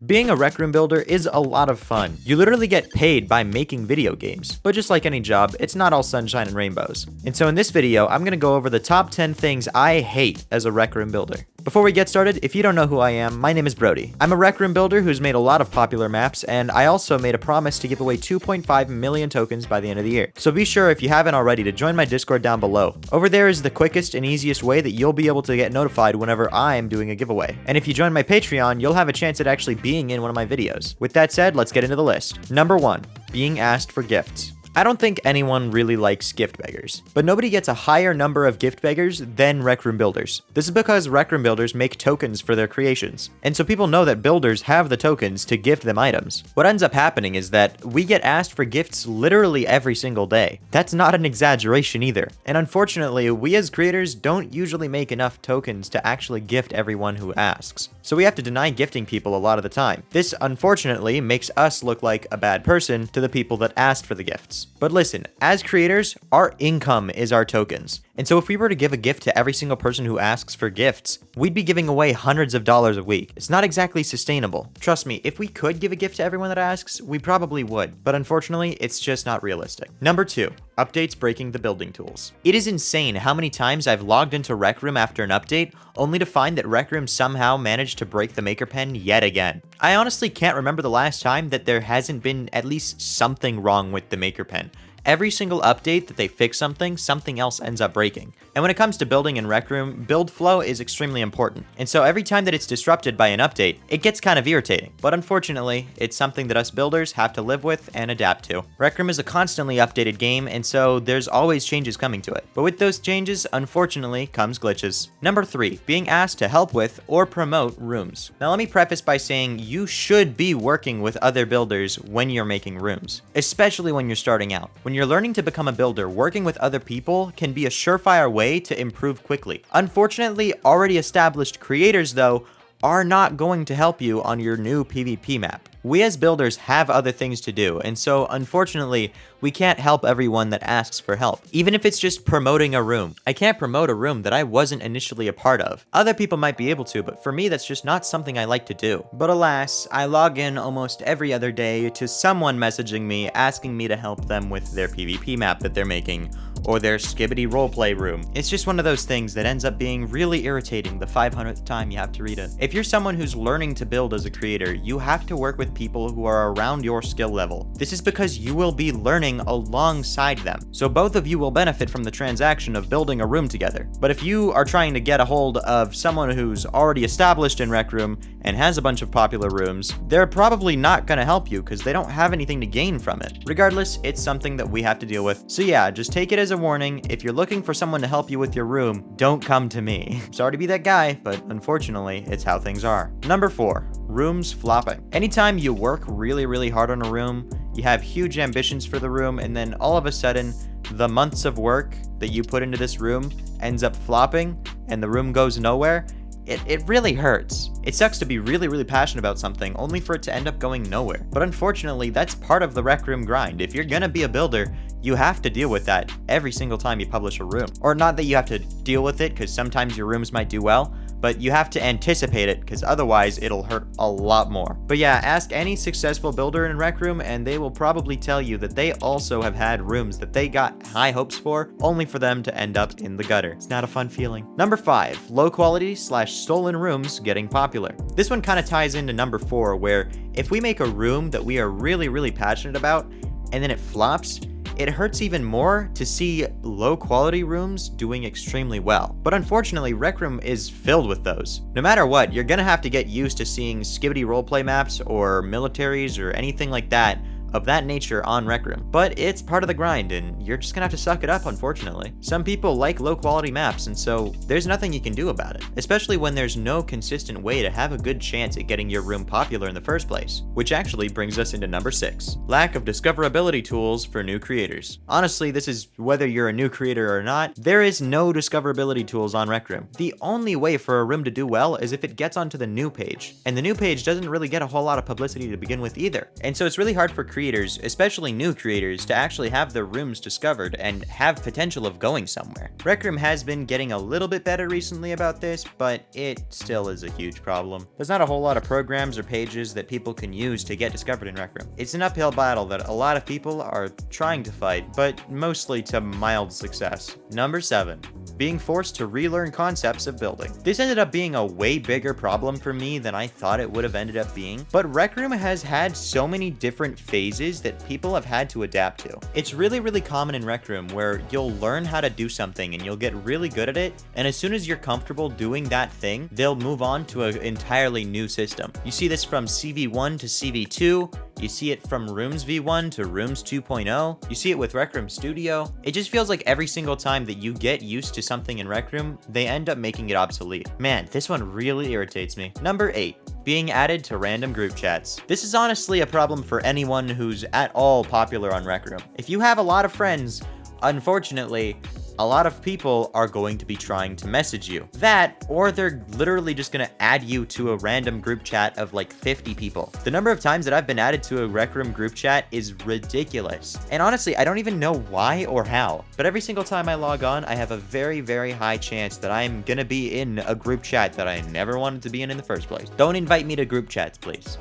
Being a Rec Room builder is a lot of fun. You literally get paid by making video games. But just like any job, it's not all sunshine and rainbows. And so in this video, I'm gonna go over the top 10 things I hate as a Rec Room builder. Before we get started, if you don't know who I am, my name is Brody. I'm a Rec Room builder who's made a lot of popular maps, and I also made a promise to give away 2.5 million tokens by the end of the year. So be sure, if you haven't already, to join my Discord down below. Over there is the quickest and easiest way that you'll be able to get notified whenever I am doing a giveaway. And if you join my Patreon, you'll have a chance at actually being in one of my videos. With that said, let's get into the list. Number 1, being asked for gifts. I don't think anyone really likes gift beggars, but nobody gets a higher number of gift beggars than Rec Room builders. This is because Rec Room builders make tokens for their creations, and so people know that builders have the tokens to gift them items. What ends up happening is that we get asked for gifts literally every single day. That's not an exaggeration either, and unfortunately, we as creators don't usually make enough tokens to actually gift everyone who asks. So we have to deny gifting people a lot of the time. This unfortunately makes us look like a bad person to the people that asked for the gifts. But listen, as creators, our income is our tokens. And so if we were to give a gift to every single person who asks for gifts, we'd be giving away hundreds of dollars a week. It's not exactly sustainable. Trust me, if we could give a gift to everyone that asks, we probably would. But unfortunately, it's just not realistic. Number 2, updates breaking the building tools. It is insane how many times I've logged into Rec Room after an update, only to find that Rec Room somehow managed to break the Maker Pen yet again. I honestly can't remember the last time that there hasn't been at least something wrong with the Maker Pen. Every single update that they fix something, something else ends up breaking. And when it comes to building in Rec Room, build flow is extremely important. And so every time that it's disrupted by an update, it gets kind of irritating. But unfortunately, it's something that us builders have to live with and adapt to. Rec Room is a constantly updated game, and so there's always changes coming to it. But with those changes, unfortunately, comes glitches. Number 3, being asked to help with or promote rooms. Now let me preface by saying you should be working with other builders when you're making rooms, especially when you're starting out. When you're learning to become a builder, working with other people can be a surefire way to improve quickly. Unfortunately, already established creators, though, are not going to help you on your new PvP map. We as builders have other things to do, and so unfortunately, we can't help everyone that asks for help, even if it's just promoting a room. I can't promote a room that I wasn't initially a part of. Other people might be able to, but for me, that's just not something I like to do. But alas, I log in almost every other day to someone messaging me asking me to help them with their PvP map that they're making, or their skibbity roleplay room. It's just one of those things that ends up being really irritating the 500th time you have to read it. If you're someone who's learning to build as a creator, you have to work with people who are around your skill level. This is because you will be learning alongside them. So both of you will benefit from the transaction of building a room together. But if you are trying to get a hold of someone who's already established in Rec Room and has a bunch of popular rooms, they're probably not gonna help you because they don't have anything to gain from it. Regardless, it's something that we have to deal with. So yeah, just take it as a warning. If you're looking for someone to help you with your room, don't come to me. Sorry to be that guy, but unfortunately, it's how things are. Number 4, rooms flopping. Anytime you work really hard on a room, you have huge ambitions for the room, and then all of a sudden, the months of work that you put into this room ends up flopping, and the room goes nowhere, it really hurts. It sucks to be really passionate about something only for it to end up going nowhere. But unfortunately, that's part of the Rec Room grind. If you're gonna be a builder, you have to deal with that every single time you publish a room. Or not that you have to deal with it, because sometimes your rooms might do well, but you have to anticipate it, because otherwise it'll hurt a lot more. But yeah, ask any successful builder in Rec Room and they will probably tell you that they also have had rooms that they got high hopes for, only for them to end up in the gutter. It's not a fun feeling. Number 5, low quality / stolen rooms getting popular. This one kind of ties into number 4, where if we make a room that we are really passionate about and then it flops, it hurts even more to see low quality rooms doing extremely well. But unfortunately, Rec Room is filled with those. No matter what, you're gonna have to get used to seeing skibbity roleplay maps or militaries or anything like that of that nature on Rec Room. But it's part of the grind, and you're just gonna have to suck it up, unfortunately. Some people like low quality maps, and so there's nothing you can do about it, especially when there's no consistent way to have a good chance at getting your room popular in the first place. Which actually brings us into number 6, lack of discoverability tools for new creators. Honestly, this is whether you're a new creator or not, there is no discoverability tools on Rec Room. The only way for a room to do well is if it gets onto the new page, and the new page doesn't really get a whole lot of publicity to begin with either. And so it's really hard for creators, especially new creators, to actually have their rooms discovered and have potential of going somewhere. Rec Room has been getting a little bit better recently about this, but it still is a huge problem. There's not a whole lot of programs or pages that people can use to get discovered in Rec Room. It's an uphill battle that a lot of people are trying to fight, but mostly to mild success. Number 7. Being forced to relearn concepts of building. This ended up being a way bigger problem for me than I thought it would have ended up being, but Rec Room has had so many different phases that people have had to adapt to. It's really common in Rec Room where you'll learn how to do something and you'll get really good at it, and as soon as you're comfortable doing that thing, they'll move on to an entirely new system. You see this from CV1 to CV2, you see it from Rooms V1 to Rooms 2.0, you see it with Rec Room Studio. It just feels like every single time that you get used to something in Rec Room, they end up making it obsolete. Man, this one really irritates me. Number 8. Being added to random group chats. This is honestly a problem for anyone who's at all popular on Rec Room. If you have a lot of friends, unfortunately, a lot of people are going to be trying to message you. That, or they're literally just gonna add you to a random group chat of like 50 people. The number of times that I've been added to a Rec Room group chat is ridiculous. And honestly, I don't even know why or how, but every single time I log on, I have a very high chance that I'm gonna be in a group chat that I never wanted to be in the first place. Don't invite me to group chats, please.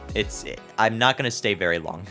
I'm not gonna stay very long.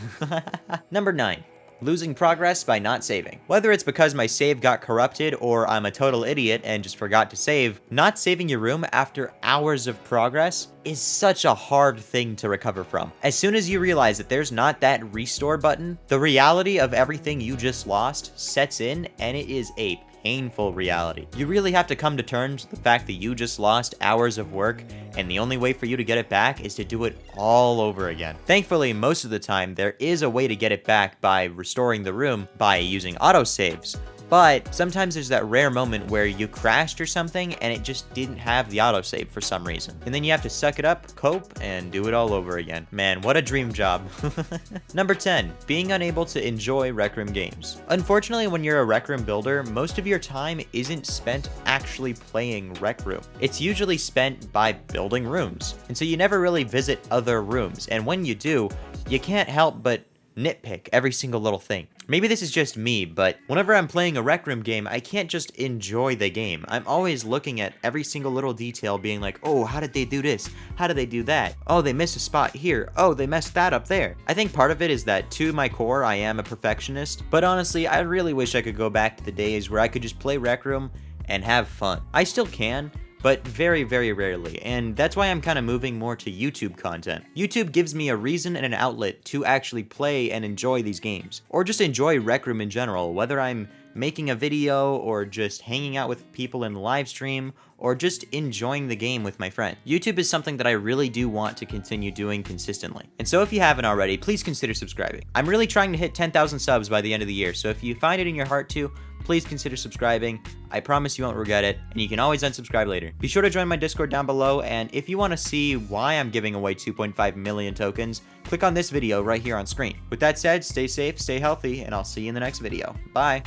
Number 9. Losing progress by not saving. Whether it's because my save got corrupted or I'm a total idiot and just forgot to save, not saving your room after hours of progress is such a hard thing to recover from. As soon as you realize that there's not that restore button, the reality of everything you just lost sets in, and it is a painful reality. You really have to come to terms with the fact that you just lost hours of work, and the only way for you to get it back is to do it all over again. Thankfully, most of the time, there is a way to get it back by restoring the room by using autosaves. But sometimes there's that rare moment where you crashed or something and it just didn't have the autosave for some reason. And then you have to suck it up, cope, and do it all over again. Man, what a dream job. Number 10, being unable to enjoy Rec Room games. Unfortunately, when you're a Rec Room builder, most of your time isn't spent actually playing Rec Room. It's usually spent by building rooms. And so you never really visit other rooms. And when you do, you can't help but nitpick every single little thing. Maybe this is just me, but whenever I'm playing a Rec Room game, I can't just enjoy the game. I'm always looking at every single little detail, being like, oh, how did they do this? How did they do that? Oh, they missed a spot here. Oh, they messed that up there. I think part of it is that to my core, I am a perfectionist, but honestly, I really wish I could go back to the days where I could just play Rec Room and have fun. I still can, but very rarely, and that's why I'm kind of moving more to YouTube content. YouTube gives me a reason and an outlet to actually play and enjoy these games, or just enjoy Rec Room in general, whether I'm making a video or just hanging out with people in the live stream or just enjoying the game with my friend. YouTube is something that I really do want to continue doing consistently. And so if you haven't already, please consider subscribing. I'm really trying to hit 10,000 subs by the end of the year, so if you find it in your heart to, please consider subscribing. I promise you won't regret it, and you can always unsubscribe later. Be sure to join my Discord down below, and if you want to see why I'm giving away 2.5 million tokens, click on this video right here on screen. With that said, stay safe, stay healthy, and I'll see you in the next video. Bye!